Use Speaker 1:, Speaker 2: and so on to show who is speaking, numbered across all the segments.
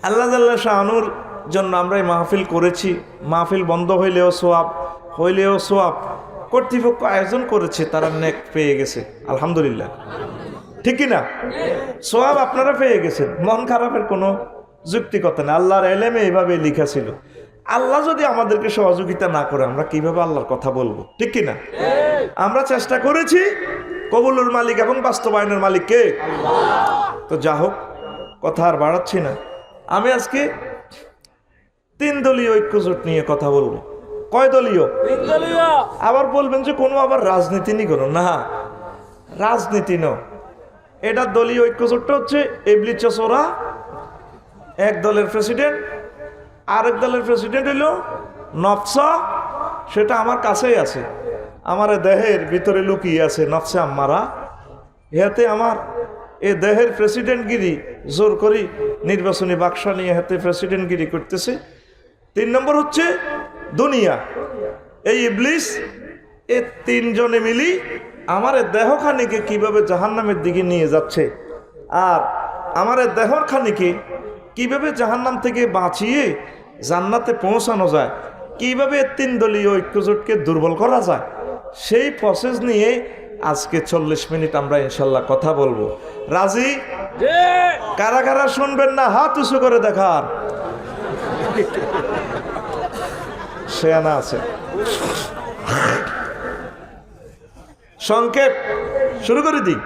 Speaker 1: আল্লাহ জাল্লা শাআনুর জন্য আমরা এই মাহফিল করেছি। মাহফিল বন্ধ হইলেও সোয়াব, হইলেও সোয়াব। কর্তৃপক্ষ আয়োজন করেছে, তারা নেক পেয়ে গেছে, আলহামদুলিল্লাহ। ঠিক কিনা? সোয়াব আপনারা পেয়ে গেছেন, মন খারাপের কোনো যুক্তিকতা নেই। আল্লাহর এলেমে এইভাবে লেখা ছিল। আল্লাহ যদি আমাদেরকে সহযোগিতা না করে আমরা কিভাবে আল্লাহর কথা বলবো? ঠিক কিনা? আমরা চেষ্টা করেছি, কবুলের মালিক এবং বাস্তবায়নের মালিক কে? তো যা হোক, কথা আর বাড়াচ্ছি না। আমি আজকে 3 দলীয় ঐক্যজোট নিয়ে কথা বলবো। কয় দলীয়?
Speaker 2: 3 দলীয়।
Speaker 1: আবার বলবেন যে কোনো আবার রাজনীতি নি করো না, রাজনীতি ন। এটা দলীয় ঐক্যজোটটা হচ্ছে এবলি চোরা, এক দলের প্রেসিডেন্ট, আরেক দলের প্রেসিডেন্ট হইল নফসা, সেটা আমার কাছেই আছে, আমার দেহের ভিতরে লুকিয়ে আছে নফসে আম্মারা। ইহাতে আমার এ দেহের প্রেসিডেন্টগিরি জোর করি নির্বাচনী বাক্সা নিয়ে হাতে প্রেসিডেন্টগিরি করতেছে। 3 নম্বর হচ্ছে দুনিয়া, এই ইবলিস। এ 3 জনে মিলি আমার দেহখানিকে কিভাবে জাহান্নামের দিকে নিয়ে যাচ্ছে, আর আমার দেহখানিকে কিভাবে জাহান্নাম থেকে বাঁচিয়ে জান্নাতে পৌঁছানো যায়, কিভাবে 3 দলীয় ঐক্যজোটকে দুর্বল করা যায়, সেই প্রসেস নিয়ে আজকে 40 মিনিট আমরা ইনশাল্লাহ কথা বলবো। রাজি? কারা কারা শুনবেন না হাত উঁচু করে দেখার। শেয়ানা আছে। সংক্ষেপ শুরু করে দিই।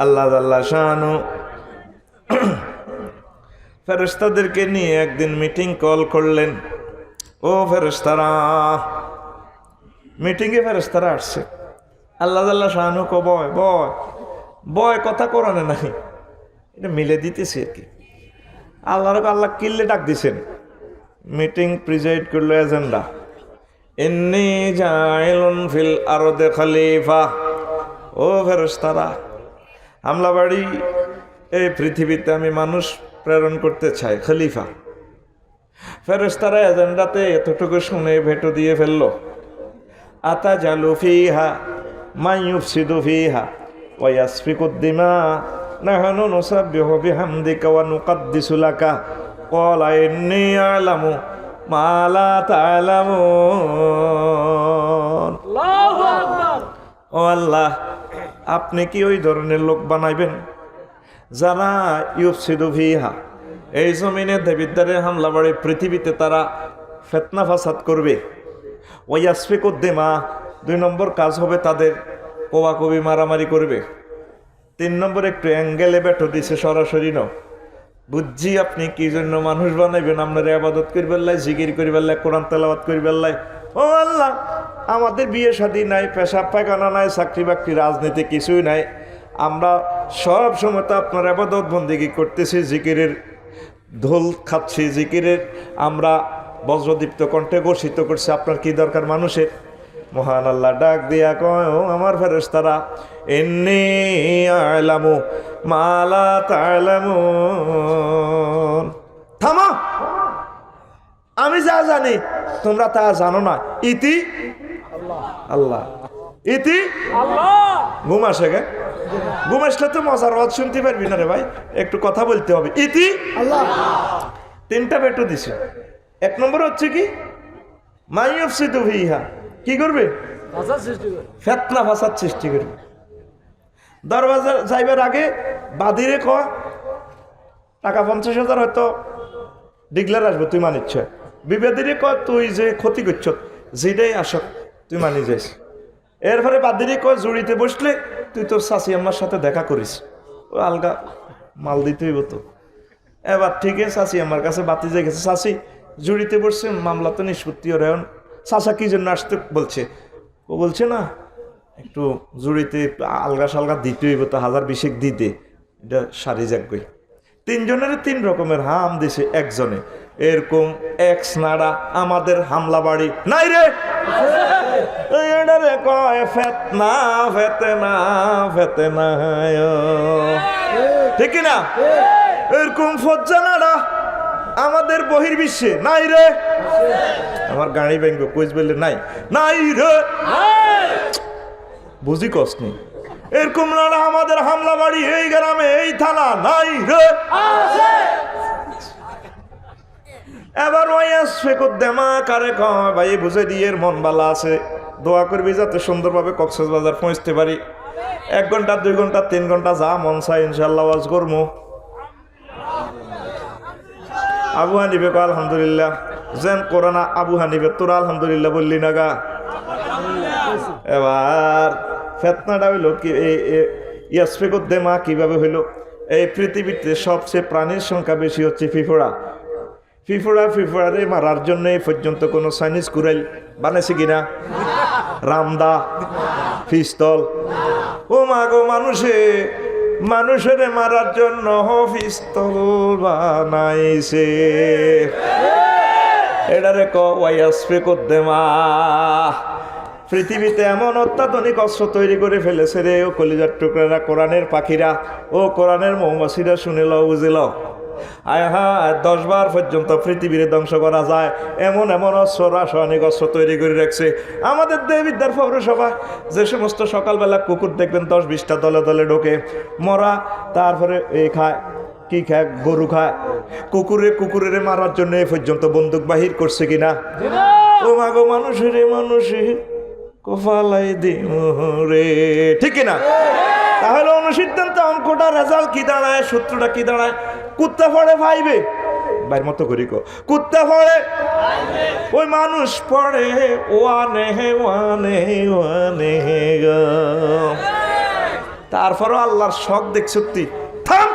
Speaker 1: আল্লাহ আল্লাহ শানু ফেরেশতাদেরকে নিয়ে একদিন মিটিং কল করলেন। ও ফেরেশতারা, মিটিংয়ে ফেরেশতারা আসছে। আল্লাহ আল্লাহ শানু কো বয় বয় বয়, কথা কোরআনে নাই, এটা মিলে দিতেছি আর কি। আল্লাহ কিল্লে ডাক দিছেন। মিটিং প্রিজাইড করলো এজেন্ডা, ইন্নী জাইলুন ফিল আরদে খলিফা। ও ফেরেশতারা, হামলাবাড়ি এই পৃথিবীতে আমি মানুষ প্রেরণ করতে চাই, খলিফা। ফেরেশতারা এজেন্ডাতে এতটুকু শুনে ভেটো দিয়ে ফেললো। আতা জালু ফিহা মা ইউফসিদু ফিহা ওয়া ইয়াসফিকুদ দিমা নাহনু নুসাব্বিহু বিহামদিকা ওয়া নুকাদ্দিসু লাকা ক্বালা ইন্নী আ'লামু মা লা তা'লামুন।
Speaker 2: আল্লাহু আকবার।
Speaker 1: ও আল্লাহ, আপনি কি ওই ধরনের লোক বানাইবেন যারা ইউফসিদু ফিহা, এই জমিনে দেবিদ্বারের হামলা বাড়ি পৃথিবীতে তারা ফিতনা ফাসাদ করবে। ওয়া ইয়াসফিকুদ দিমা, 2 নম্বর কাজ হবে তাদের কোবাকবি মারামারি করবে। 3 নম্বর একটু অ্যাঙ্গেলে বেটো দিছে, সরাসরি ন বুঝছি আপনি কি জন্য মানুষ বানাইবেন, আপনার ইবাদত করিবার লাই, জিকির করিবার লাই, কোরআন তেলাওয়াত করিবার লাই। ও আল্লাহ, আমাদের বিয়ে শাদী নাই, পেশাব পায়খানা নাই, চাকরি বাকরি রাজনীতি কিছুই নাই, আমরা সব সময় তো আপনার ইবাদত বন্দেগী করতেছি, জিকিরের ঢোল খাচ্ছি, জিকিরের আমরা বজ্রদীপ্ত কণ্ঠে ঘোষিত করছি। আপনার কি দরকার মানুষের? মহান আল্লাহ ডাক দিয়া কয়, ও আমার ফেরেশতারা, ইন্নী আ'লামু মা লা তা'লামুন। থামো, আমি যা জানি তোমরা তা জানো না। ইতি আল্লাহ, ইতি
Speaker 2: আল্লাহ।
Speaker 1: ঘুম আসে গে? ঘুম আসলে তো মজার ওয়াজ শুনতে পারবি না রে ভাই, একটু কথা বলতে হবে। ইতি আল্লাহ। 3টা বেটো দিছে। 1 নম্বর হচ্ছে কি, মা ইউফসিদু ফিহা, কি করবে?
Speaker 2: ভাষা সৃষ্টি করে।
Speaker 1: ফিতনা ফাসাদ সৃষ্টি করবে। দরজা যাইবার আগে বাদিরে কয় টাকা 50,000 হয়তো ডিগলার আসবে, তুই মানিচ্ছ। বিবাদীরে কয় তুই যে ক্ষতি করছ যেটাই আসক তুই মানি যাইস। এরপরে বাদিরে কয় জুড়িতে বসলে তুই তোর শাশি আম্মার সাথে দেখা করিস, ও আলগা মাল দিতে হইব তো। এবার ঠিক আছে, শাশি আমার কাছে বাতি যে গেছে, শাশি জুড়িতে বসছে, মামলা তো নিষ্পত্তি ওর। এখন চাচা কি জন্য আসতে বলছে? ও বলছে না একটু জুড়িতে আলগা সালগা দিতে হইব তো, 1020 দিতে, এটা সারি যাকই। 3 জনের 3 রকমের হাম দিছে একজনে। এরকম এক্স নাড়া আমাদের হামলা বাড়ি নাই রে, এটারে কয় ফেতনা ফেতনা ফেতনা, ঠিক না? এরকম ফজ্জা নাড়া আমাদের বহির্বিশ্বে নাই রে। আমার গাড়ি ব্যাংক কইস বললে নাই, নাই রে, বুঝি কষ্ট নেই। এরকম নাড়া আমাদের হামলা বাড়ি এই গ্রামে এই থানা নাই রে। দেমা কারে কয় ভাই বুঝে দিয়ে এর মন বালা আছে, দোয়া করবি যাতে সুন্দরভাবে কক্সবাজার পৌঁছতে পারি। 1 ঘন্টা 2 ঘন্টা 3 ঘন্টা যা মন চায় ইনশাল্লাহ ওয়াজ করবো। আবু হানিফে কয় আলহামদুলিল্লাহ। যেন কোরআনা আবু হানিফে তোরা আলহামদুলিল্লাহ বললি না গা। এবার ফেতনাটা হইল কি, ইয়াসফিকুদ্দেমা কিভাবে হইল? এই পৃথিবীতে সবচেয়ে প্রাণীর সংখ্যা বেশি হচ্ছে ফিফোড়া। ফিফোড়ারে মারার জন্য এই পর্যন্ত কোনো চাইনিজ কুরাইল বানাইছে কিনা? রামদা, পিস্তল। ও মা গো, মানুষের মারার জন্য পিস্তল বানাইছে। এটারে কয়াসফিকুদ্দেমা। পৃথিবীতে এমন অত্যাধুনিক অস্ত্র তৈরি করে ফেলেছে রে ও কলিজার টুকরারা, কোরআনের পাখিরা, ও কোরআনের মৌমাছিরা শুনিল বুঝিল। আয় হায় 10 বার পর্যন্ত পৃথিবীর ধ্বংস করা যায় এমন অস্ত্র, রাসায়নিক অস্ত্র তৈরি করে রাখছে আমাদের দেবিদ্যার পৌরসভা। যে সমস্ত সকালবেলা কুকুর দেখবেন 10-20টা দলে দলে ঢোকে মরা, তারপরে এই খায় কি খায়, গরু খায়। কুকুরের মারার জন্য এ পর্যন্ত বন্দুক বাহির করছে কিনা? ও মাগো, মানুষের কপালাই দিমরে, ঠিক কিনা? তাহলে অনুসিদ্ধান্ত অঙ্কটা রেজাল্ট কি দাঁড়ায়, সূত্রটা কি দাঁড়ায়? কুত্তা পড়ে ভাইবে বাইর মতো করি কো, কুত্তা পড়ে ওই মানুষ পড়ে ওয়ানে ওয়ানে ওয়ানে। তারপরও আল্লাহর শখ দেখ সত্যি। থাম,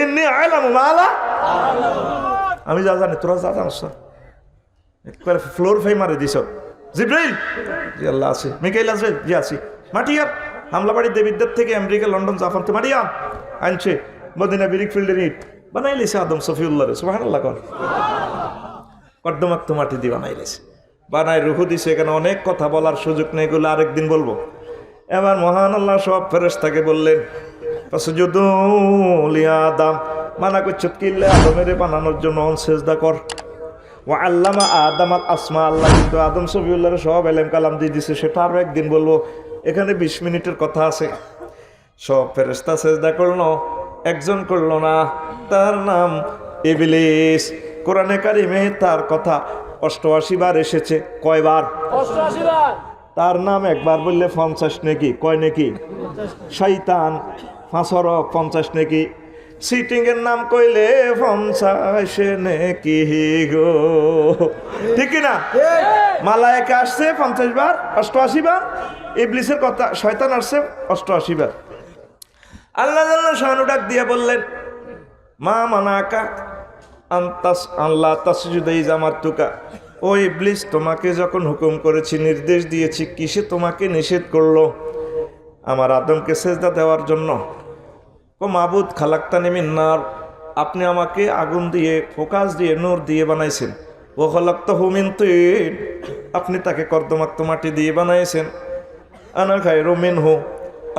Speaker 1: এমনি আইলাম মালা, আমি যা জানি তোরা যা জানস না। একবার ফ্লোর ফাই মারে দিছ। জিব্রাইল, জি আল্লাহ আছে। মিকাইল আছে, জি আছি। মাটিয়া হামলাবাড়ি দেবিদ্যার থেকে আমেরিকা, লন্ডন, জাপান থেকে মাটিয়া আনছে। মদিনা বিরিক ফিল্ডের ইট বানাই লেছে আদম সফিউল্লাহ রে, সুবহানাল্লাহ কর। কর্দমাক্ত মাটি দিয়ে বানাই লেছে, বানাই রুহু দিছে। এখানে অনেক কথা বলার সুযোগ নেই, এগুলো আরেকদিন বলবো। এবার মহান আল্লাহ সব ফেরেশতাকে বললেন ফাসজুদু লিআদম, মানা করছে কিল্লে আদমের বানানোর জন্য সেজদা কর। ওয়া আল্লামা আদম আল আসমা, আল্লাহ কিন্তু আদম সফিউল্লাহর সব এলেম কালাম দিয়ে দিছে, সেটা আরও একদিন বলবো। এখানে 20 মিনিটের কথা আছে। সব ফেরেশতা সেজদা করলো, একজন করলো না, তার নাম ইবলিস। কোরআনে কারিমে তার কথা 88 বার এসেছে। কয়বার?
Speaker 2: 88 বার।
Speaker 1: তার নাম একবার বললে 50 নাকি, কয় নাকি? শয়তান 50 নাকি। সিটিং এর নাম কইলে 50 নাকি গো, ঠিক না? মালায়েকা আসছে 50 বার, 88 বার। ইবলিসের কথা, শয়তান আসছে 88 বার। আল্লাহ শানু ডাক দিয়ে বললেন মা মানাকা আনতাস আল্লাহ তাসজুদা ইজ আমারতুকা। ও ইবলিস, তোমাকে যখন হুকুম করেছি, নির্দেশ দিয়েছি, কিসে তোমাকে নিষেধ করলো? আমার আদমকে সেজদা দেওয়ার জন্য। ও মাবুদ খালাক্তানি মিন নার, আপনি আমাকে আগুন দিয়ে, ফোকাস দিয়ে, নূর দিয়ে বানাইছেন। ও খালাক্তাহু মিন তিন, আপনি তাকে কর্দমাক্ত মাটি দিয়ে বানাইছেন। আনা খায়রু মিনহু,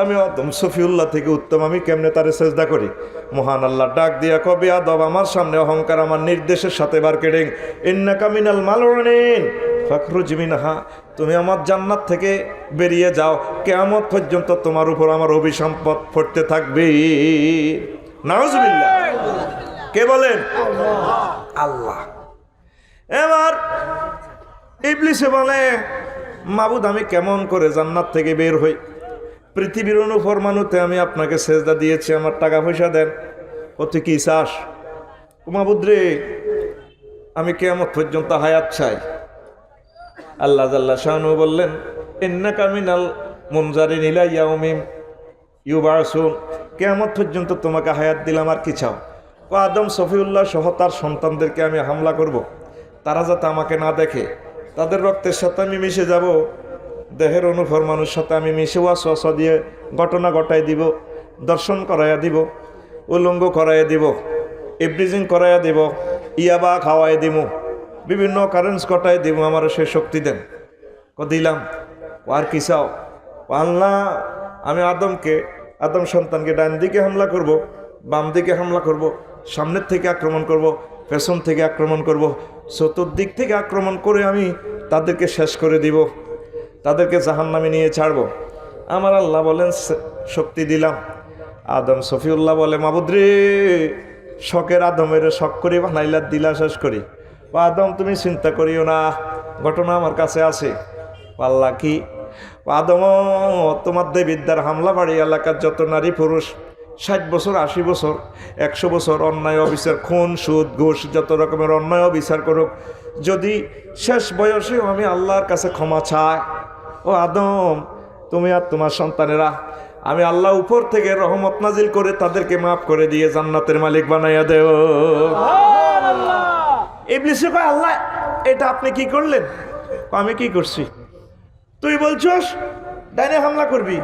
Speaker 1: আমি আদম সফিউল্লাহ থেকে উত্তম, আমি কেমনে তারে সেজদা করি? মহান আল্লাহ ডাক দিয়া কবে আদম, আমার সামনে অহংকার আমার নির্দেশের সাথে বার কেডেং। ইন্নাকা মিনাল মালউনিন ফাখরুজ মিনহা, তুমি আমার জান্নাত থেকে বেরিয়ে যাও, কিয়ামত পর্যন্ত তোমার উপর আমার অভিসম্পদ পড়তে থাকবে। নাউজুবিল্লাহ। কে বলেন? আল্লাহ। এবার ইবলিসে বলে মাবুদ, আমি কেমন করে জান্নাত থেকে বের হই? পৃথিবীর অনুফরমানুতে আমি আপনাকে সেজদা দিয়েছি, আমার টাকা পয়সা দেন। ও তুই কি চাস? মাবুদ রে, আমি কিয়ামত পর্যন্ত হায়াত চাই। আল্লাহ জাল্লা শানু বললেন ইন্নাকা মিনাল মুনজারিন ইলা ইয়াউমিন ইউবাসুন, কিয়ামত পর্যন্ত তোমাকে হায়াত দিলাম, আর কি চাও? ও আদম সফিউল্লাহ সহ তার সন্তানদেরকে আমি হামলা করব, তারা যাতে আমাকে না দেখে, তাদের রক্তের সাথে আমি মিশে যাব, দেহের অনুফরমানুর সাথে আমি মিশে ওয়াসওয়াসা দিয়ে ঘটনা ঘটাই দিব, দর্শন করাইয়া দিব, উলঙ্গ করাইয়া দিব, ইব্রিজিং করাইয়া দিব, ইয়াবা খাওয়াই দিব, বিভিন্ন কারেন্স ঘটাই দিব। আমার সে শক্তি দেন। দিলাম। আর কি চাও? আল্লাহ, আমি আদম সন্তানকে ডান দিকে হামলা করব, বাম দিকে হামলা করব, সামনের থেকে আক্রমণ করব, পেছন থেকে আক্রমণ করব, চতুর্দিক থেকে আক্রমণ করে আমি তাদেরকে শেষ করে দিব, তাদেরকে জাহান্নামে নিয়ে ছাড়ব। আমার আল্লাহ বলেন শক্তি দিলাম। আদম সফিউল্লাহ বলে মাবুদ রে, শখের আদমের শখ করে বানাইলা, দিলা শেষ করি। আদম তুমি চিন্তা করিও না, ঘটনা আমার কাছে আছে। আল্লাহ কি? আদম তোমার দেবিদ্যার হামলা বাড়ি এলাকার যত নারী পুরুষ 60 বছর 80 বছর 100 বছর অন্যায় অবিচার, খুন সুদ ঘুষ যত রকমের অন্যায় অবিচার করুক, যদি শেষ বয়সেও আমি আল্লাহর কাছে ক্ষমা চাই, ও আদম তুমি আর তোমার সন্তানেরা আমি আল্লাহ উপর থেকে রহমত নাজিল করে তাদেরকে মাফ করে দিয়ে জান্নাতের মালিক বানাইয়া দেও। ইবলিসে কয় আল্লাহ এটা আপনি কি করলেন? আমি কি করছি? তুই বলছস ডাইনে হামলা করবি,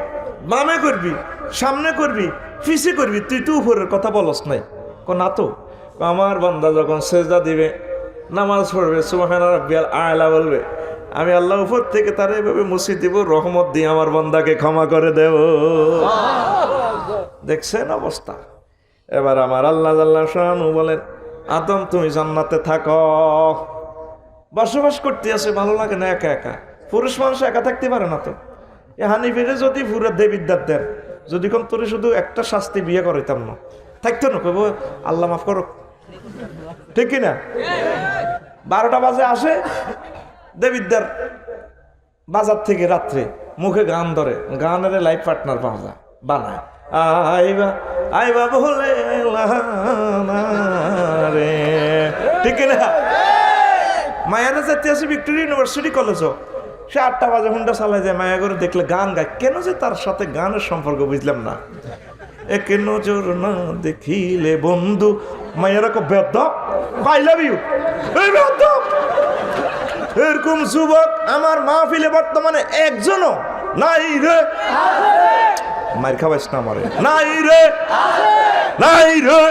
Speaker 1: বামে করবি, সামনে করবি, পিছে করবি, তুই তো উপরের কথা বলস নাই। না তো, আমার বান্দা যখন সেজদা দিবে, নামাজ পড়বে, সুবহান রাব্বিয়াল আ'লা বলবে, আমি আল্লাহ উপর থেকে তার এভাবে মুছি দিব, রহমত দিয়ে আমার বান্দাকে ক্ষমা করে দেব। দেখছেন অবস্থা? এবার আমার আল্লাহ জাল্লা শানু বলেন, আদম তুমি জান্নাতে থাকো, বসবাস করতে আছে, ভালো লাগে না একা একা? পুরুষ মানুষ একা থাকতে পারে না তো। এ হানিফিরে যদি পুরো দেবিদ্যার দেন, যদি কোন তোরে শুধু একটা শাস্তি বিয়ে করাইতাম না, থাকতো না, কইব আল্লাহ মাফ করো, ঠিক কিনা? 12টা বাজে আসে দেবিদ্যার বাজার থেকে, রাত্রে মুখে গান ধরে, গানের লাইফ পার্টনার বানায়, আইবা আইবা বলে রে, ঠিক কিনা? মায়ারা যেতে আছে ভিক্টোরিয়া ইউনিভার্সিটি কলেজও, সে 8টা বাজে হুন্ডা চালায় যায়, মায়া করে দেখলে গান গায়, কেন যে তার সাথে গানের সম্পর্ক বুঝলাম না। একে নজর না দেখিলে বন্ধু, মায়েরা কো বেদব, আই লাভ ইউ, এই বেদব। এরকম যুবক আমার মাহফিলে বর্তমানে একজনও নাই রে, মার খাবাইস না আমারে, নাই রে, নাই রে।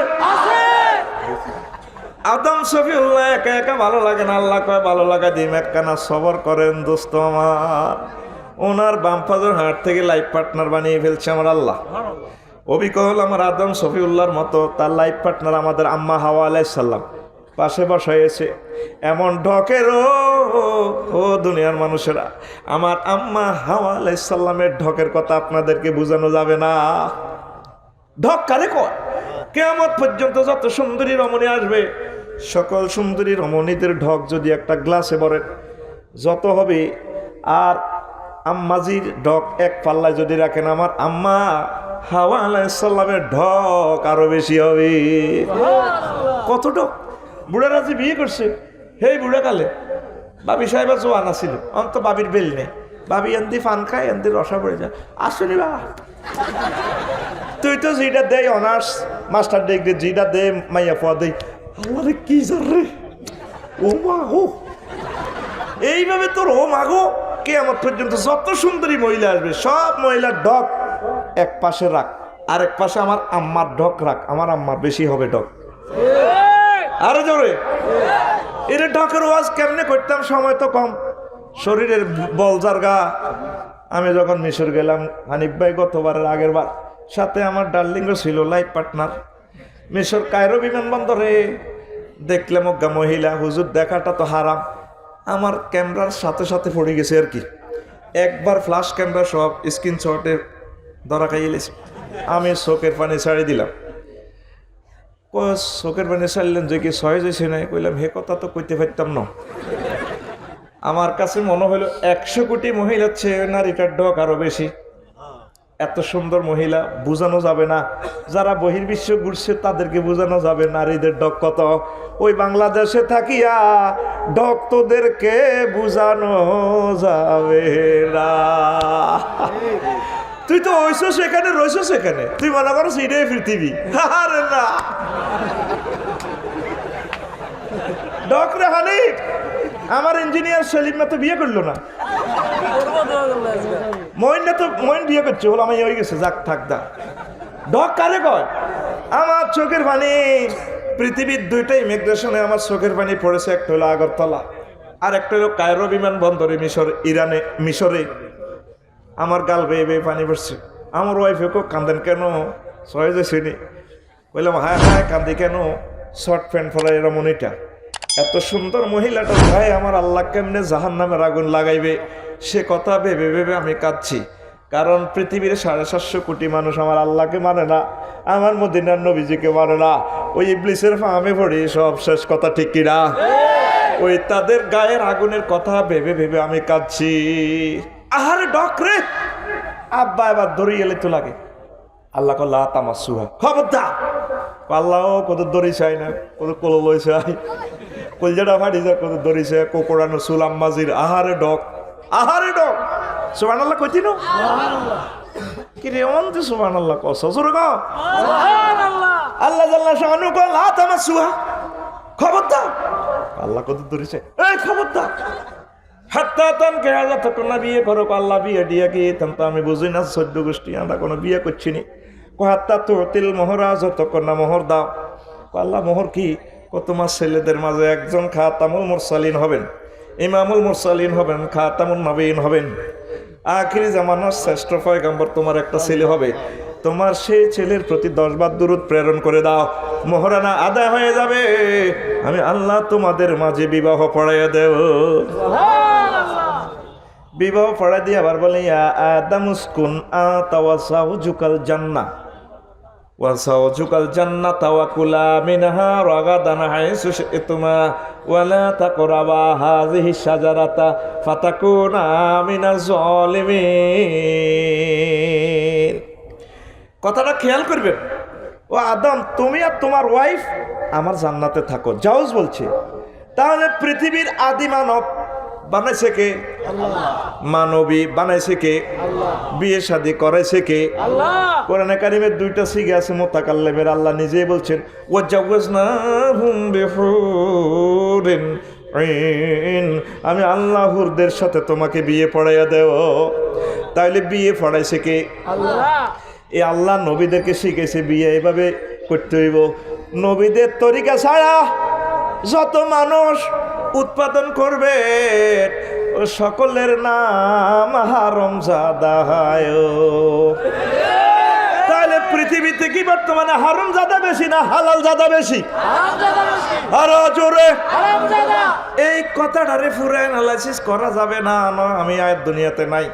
Speaker 1: আদম শফিউল্লাহ একা একা ভালো লাগে না, আল্লাহ কয় ভালো লাগা দিম, একখানা সবর করেন দোস্ত আমার। ওনার বামপাজের হাট থেকে লাইফ পার্টনার বানিয়ে ফেলছে আমার আল্লাহ। অবিকল আমার আদম শফিউল্লাহর মতো তার লাইফ পার্টনার আমাদের আম্মা হাওয়া আলাইহিস সালাম পাশে বসাইছে। এমন ঢকের ও দুনিয়ার মানুষেরা, আমার আম্মা হাওয়া আলাইহিস সালামের ঢকের কথা আপনাদেরকে বোঝানো যাবে না। ঢক কারে কয়? কিয়ামত পর্যন্ত যত সুন্দরী রমণী আসবে, সকল সুন্দরী রমণীদের ঢক যদি একটা গ্লাসে ভরে যত হবে, আর আম্মাজির ঢক এক পাল্লায় যদি রাখেন, আমার আম্মা হাওয়া আলাইহিস সালামের ঢক আরো বেশি হবে। কত ঢক! বুড়ারা যে বিয়ে করছে, হেই বুড়া কালে বাবি সাহেবা জোয়ান আছিল, অন্ত বাবির বেল নেই, বাবি এন্দি ফান খায়, এন্দি রসা পড়ে যায়, আসলি বাবা তুই তো যেটা দেয় অনার্স মাস্টার ডিগ্রি, যেটা দে মাইয়া পা দেই, আল্লাহ রে কি জার রে, ও মা গো। এইভাবে তোর ও মাগো কিয়ামত পর্যন্ত যত সুন্দরী মহিলা আসবে, সব মহিলার ঢক এক পাশে রাখ, আর এক পাশে আমার আম্মার ঢক রাখ, আমার আম্মার বেশি হবে ঢক। আরে জোরে এর ঢকের ওয়াজ কেমনে করতাম, সময় তো কম, শরীরের বল জারগা। আমি যখন মিশর গেলাম, হানিফ ভাই গতবারের আগের বার, সাথে আমার ডার্লিংও ছিল লাইফ পার্টনার। মিশর কায়রো বিমানবন্দরে দেখলাম অজ্ঞা মহিলা, হুজুর দেখাটা তো হারাম, আমার ক্যামেরার সাথে সাথে পড়ে গেছে আর কি। একবার ফ্ল্যাশ ক্যামেরা সব স্ক্রিনশটে ধরা খাইয়েছে। আমি চোখের পানি ছাড়ি দিলাম। চোখের পানি ছাড়লেন যে কি সহজ হয়েছে নাই? কইলাম হে কথা তো কইতে পারতাম না। আমার কাছে মনে হলো 100 কোটি মহিলার চেয়ে নারীটার ঢক আরো বেশি। এত সুন্দর মহিলা বোঝানো যাবে না, যারা বহির্বিশ্ব ঘুরছে তাদেরকে বোঝানো যাবে নারীদের ঢক কত। ওই বাংলাদেশে থাকিয়া ঢক তোদেরকে বোঝানো যাবে না। তুই তো ওইসো সেখানে রইছো, সেখানে তুই মনে করো এটাই পৃথিবী। আরে না, ঢক রে হানিফ, আমার ইঞ্জিনিয়ার সেলিম না তো বিয়ে করলো না, মইন না তো মইন বিয়ে করছে, বলে আমি হয়ে গেছে, যাক থাক দা। ঢক কারে কয়? আমার চোখের পানি, পৃথিবীর 2টা ইমিগ্রেশনে আমার চোখের পানি পড়েছে, একটা হলো আগরতলা, আর একটা হলো কায়রো বিমানবন্দরে মিশরে। আমার গাল বেয়ে বেয়ে পানি পড়ছে। আমার ওয়াইফে কো কান্দেন কেন? সহজ হয়েছিনি? বললাম হ্যাঁ হ্যাঁ কান্দি কেন? শর্ট প্যান্ট পরা রমণীটা, এত সুন্দর মহিলাটা ভাই আমার আল্লাহ কেমনে জাহান্নামের আগুন লাগাইবে সে কথা ভেবে ভেবে আমি কাঁদছি। কারণ পৃথিবীর 750 কোটি মানুষ আমার আল্লাহকে মানে না, আমার মদিনার নবীজিকে মানে না। ওই ইবলিসের ফামে পড়ি সব শেষ কথা, ঠিক কিনা? ওই তাদের গায়ের আগুনের কথা ভেবে ভেবে আমি কাঁদছি। আহারে ডক রে, আব্বা এবার দড়ি এলে তো লাগে। আল্লাহ কল্লা তামাসুহা, খবরদার। আল্লাহ কত দড়ি চাই না, কত কল লই চাই, কলজাটা ফাটি যায়, কত দড়ি চাই, কোকড়ানো সুলাম মাজির। আহারে ডক, আহারে ডক। সুবহানাল্লাহ কইতি না কি রে অন্ত সুবহানাল্লাহ কস জোরে কও
Speaker 2: সুবহানাল্লাহ।
Speaker 1: আল্লাহ জাল্লা শানু কো লা তামাসুহা, খবরদার। আল্লাহ কত দড়ি চাই, এই খবরদার। হাত্তা তান কে আল্লাহ তো না বিয়ে করো, আল্লাহ বিয়ে দিয়ে কি তান তো আমি বুঝি না, 14 গোষ্ঠী আমরা কোনো বিয়ে করছি নি। হাত্তা তো তিল মোহরা যতক্ষণ না মোহর দাও। আল্লাহ মোহর কি? তোমার ছেলেদের মাঝে একজন খাতামুল মুরসালিন হবেন, ইমামুল মুরসালিন হবেন, খাতামুন নবীন হবেন, আখিরি জামানার শ্রেষ্ঠ পয়গম্বর তোমার একটা ছেলে হবে। তোমার সেই ছেলের প্রতি 10 বার দুরূদ প্রেরণ করে দাও, মোহরানা আদায় হয়ে যাবে। আমি আল্লাহ তোমাদের মাঝে বিবাহ পড়াইয়া দেব। বিবাহ পড়াই দিয়ে আবার বলে ইয়া আদামুসকুন আতা ওয়া সাউজুকাল জান্নাহ ওয়া সাউজুকাল জান্নাতা ওয়া কুলা মিনহা রাগাদান হাইসু শি'তুমা ওয়া লা তাকরাবা হাযিহি শাজারাতা ফাতাকুনা মিনাজ জালিমিন। কথাটা খেয়াল করবেন। ও আদম, তুমি আর তোমার ওয়াইফ আমার জান্নাতে থাকো। জাউজ বলছে। তাহলে পৃথিবীর আদি মানব বানাইছে কে? মানবী বানাইছে কে? বিয়ে শাদী করাইছে কে? কোরআনে কারিমের 2টা সিগা আছে মুতাকাল্লিমের। আল্লাহ নিজেই বলছেন ওয়াজাওয়াজনাহুম বিহুরিন আইন, আমি আল্লাহ হুরদের সাথে তোমাকে বিয়ে পড়াইয়া দেব। তাইলে বিয়ে পড়াইছে কে? আল্লাহ। এই আল্লাহ নবীদেরকে শিখেছে বিয়ে এভাবে করতে হইব। নবীদের তরিকা ছাড়া যত মানুষ উৎপাদন করবে ও সকলের নাম হারামজাদা হয়। তাহলে পৃথিবীতে কি বর্তমানে হারামজাদা বেশি না হালাল জাদা বেশি? আরো জোরে। এই কথাটারে পুরো অ্যানালাইসিস করা যাবে না, আমি আর দুনিয়াতে নাই।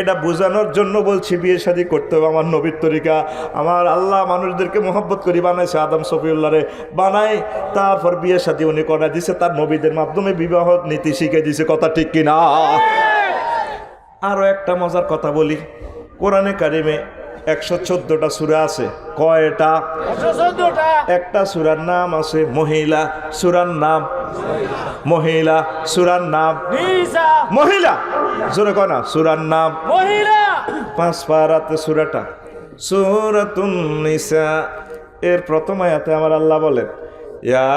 Speaker 1: এটা বোঝানোর জন্য বলছি বিয়ে শাদী করতে হবে আমার নবীর তরিকা। আমার আল্লাহ মানুষদেরকে মোহাব্বত করি বানাইছে, আদম সফিউল্লাহরে বানাই, তারপর বিয়ে শাদী উনি করা দিছে, তার নবীদের মাধ্যমে বিবাহ নীতি শিখে দিছে। কথা ঠিক কিনা? আরো একটা মজার কথা বলি, কোরআনে কারিমে 114টা সূরা আছে। কয়টা?
Speaker 2: 114টা।
Speaker 1: একটা সূরার নাম আছে মহিলা, সূরার নাম মহিলা, সূরার নাম
Speaker 2: নিসা।
Speaker 1: মহিলা। জোরে কয় না, সূরার নাম
Speaker 2: মহিলা।
Speaker 1: 5 পারাতে সূরাটা সূরাতুন নিসা। এর প্রথম আয়াতে আমার আল্লাহ বলেন ইয়া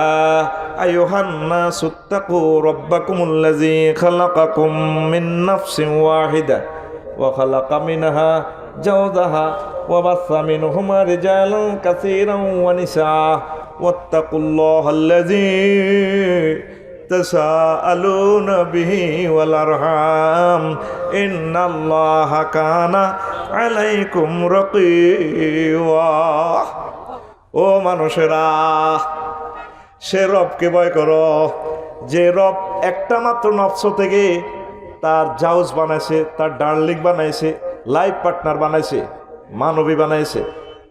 Speaker 1: আইয়ুহান নাসু তাকু রাব্বাকুমুল্লাযী খালাকাকুম মিন নাফসিন ওয়াহিদা ওয়া খালাকা মিনহা জাওজাহা ওয়া বাসসা মিনহুমা রিজালান কাসীরান ওয়া নিসা ওয়াত্তাকুল্লাহাল্লাযী তাসাআলুনা বিহি ওয়াল আরহাম ইন্নাল্লাহা কানা আলাইকুম রাকীবা। ও মানুষেরা, সে রবকে ভয় করো যে রব একটা মাত্র নফস থেকে তার জাউজ বানাইছে, তার ডার্লিং বানাইছে, লাইফ পার্টনার বানাইছে, মানবী বানাইছে,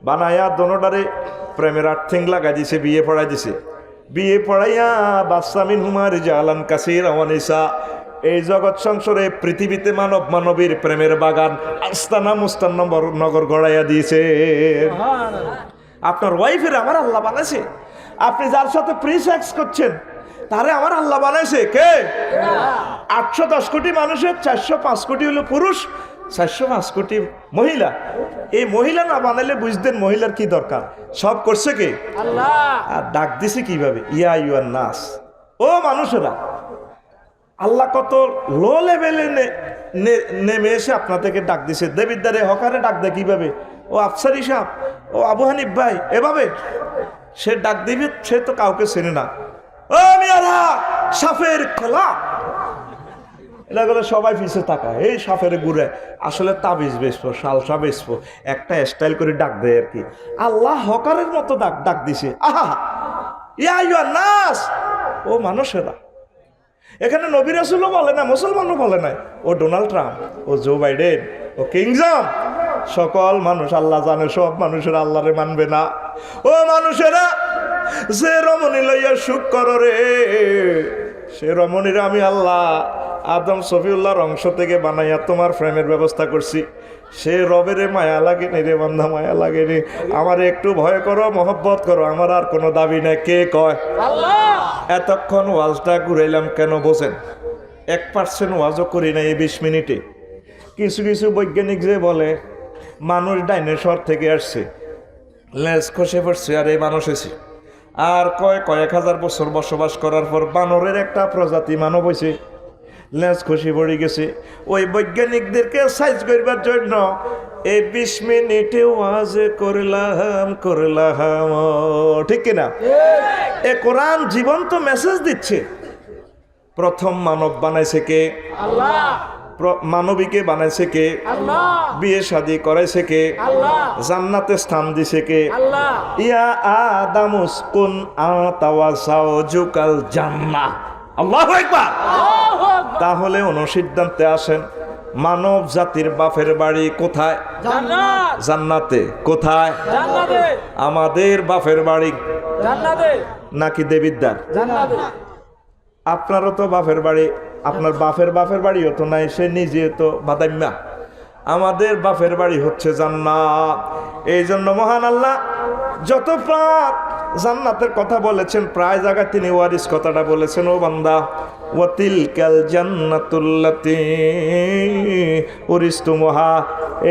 Speaker 1: বানাইয়া দোনোটারে প্রেমের আর্থিং লাগাই দিছে, বিয়ে পড়াই দিছে। বিয়ে পড়াইয়া বাসামিন হুমার জালান কাসির অনিসা। এই জগৎ সংসারে পৃথিবীতে মানব মানবীর প্রেমের বাগান আস্তানা মুস্তান নগর গড়াইয়া দিয়েছে। আপনার ওয়াইফের আমার আল্লাহ বানাইছে। আপনি যার সাথে প্রি সেক্স করছেন তারে আমার আল্লাহ বানাইছে কে? 810 কোটি মানুষের 405 কোটি হলো পুরুষ, 405 কোটি মহিলা। এই মহিলা না বানাইলে বুঝতেন মহিলার কি দরকার। সব করছে কে?
Speaker 2: আল্লাহ।
Speaker 1: আর ডাক দিছে কিভাবে? ইয়া ইউয়ান নাস, ও মানুষেরা। আল্লাহ কত লো লেভেলে নেমে এসে আপনাদেরকে ডাক দিছে। দেবিদ্দারে হকারে ডাক দেয় কিভাবে? ও আফসারি সাহেব, ও আবু হানিফ ভাই, এভাবে সে ডাক দিবে। সে তো কাউকে চেনে না। ও মিয়ারা, সাফের খেলা, এটা করে সবাই পিছিয়ে তাকায়। এই সাফের ঘুরে আসলে তাবিজ বেসবো, শালসা বেসবো, একটা স্টাইল করে ডাক দেয় আর কি। আল্লাহ হকারের মতো ডাক দিছে। আহা ইয়া ইউয়ান নাস, ও মানুষেরা। এখানে নবী রাসূলও বলে না, মুসলমানও বলে না। ও ডোনাল্ড ট্রাম্প, ও জো বাইডেন, ও কিংজম, সকল মানুষ আল্লাহ জানে সব মানুষেরা আল্লাহরে মানবে না। ও মানুষেরা, যে রমণী লইয়া সুখ করো রে, সে রমণীরা আমি আল্লাহ আদম সফিউল্লাহর অংশ থেকে বানাইয়া তোমার ফ্রেমের ব্যবস্থা করছি। সে রবেরে মায়া লাগেনি রে বান্ধা, মায়া লাগেনি। আমার একটু ভয় করো, মহব্বত করো, আমার আর কোনো দাবি নাই। কে কয়?
Speaker 2: আল্লাহ।
Speaker 1: এতক্ষণ ওয়াজটা ঘুরাইলাম কেন বোঝেন? 1% ওয়াজও করি না এই 20 মিনিটে। কিছু কিছু বৈজ্ঞানিক যে বলে মানুষ ডাইনোসর থেকে আসছে, লেজ খসে পড়ছে আর এই মানুষ এসে, আর কয়েক হাজার বছর বসবাস করার পর বানরের একটা প্রজাতি মানব হয়েছে, লেজ খসে পড়ে গেছে। ওই বৈজ্ঞানিকদেরকে সাইজ করবার জন্য এই 20 মিনিটে ওয়াজ করলাম। ঠিক কিনা? এ কোরআন জীবন্ত মেসেজ দিচ্ছে। প্রথম মানব বানাইছে কে?
Speaker 2: আল্লাহ।
Speaker 1: মানবীকে বানাইছে কে?
Speaker 2: আল্লাহ।
Speaker 1: বিয়ে শাদী করাইছে কে?
Speaker 2: আল্লাহ।
Speaker 1: জান্নাতে স্থান দিছে কে?
Speaker 2: আল্লাহ।
Speaker 1: ইয়া আদামুস কুন আতা ওয়া যাওজুকাল জান্নাহ। আল্লাহু আকবার।
Speaker 2: আল্লাহু আকবার।
Speaker 1: তাহলে অনুসিদ্ধান্তে আসেন, মানব জাতির বাপের বাড়ি কোথায়?
Speaker 2: জান্নাত।
Speaker 1: জান্নাতে। কোথায়?
Speaker 2: জান্নাতে।
Speaker 1: আমাদের বাপের বাড়ি
Speaker 2: জান্নাতে।
Speaker 1: নাকি দেবিদ্বার?
Speaker 2: জান্নাতে।
Speaker 1: আপনারও তো বাপের বাড়ি, আপনার বাপের বাড়িও তো নাই, সে নিজে তো বাদাইম্মা। আমাদের বাপের বাড়ি হচ্ছে জান্নাত। এই জন্য মহান আল্লাহ যত প্রাক জান্নাতের কথা বলেছেন, প্রায় জায়গায় তিনি ওয়ারিস কথাটা বলেছেন। ও বান্দা, ওয়াতিলকাল জান্নাতুল্লাতী উরিসতুমুহা,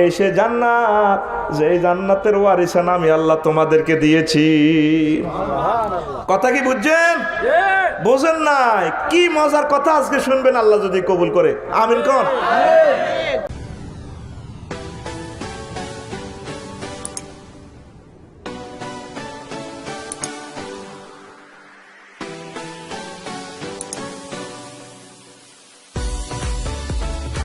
Speaker 1: এই সে জান্নাত যে জান্নাতের ওয়ারিসান আমি আল্লাহ তোমাদেরকে দিয়েছি। কথা কি বুঝছেন? বোঝেন নাই? কি মজার কথা আজকে শুনবেন, আল্লাহ যদি কবুল করে। আমিন কোন?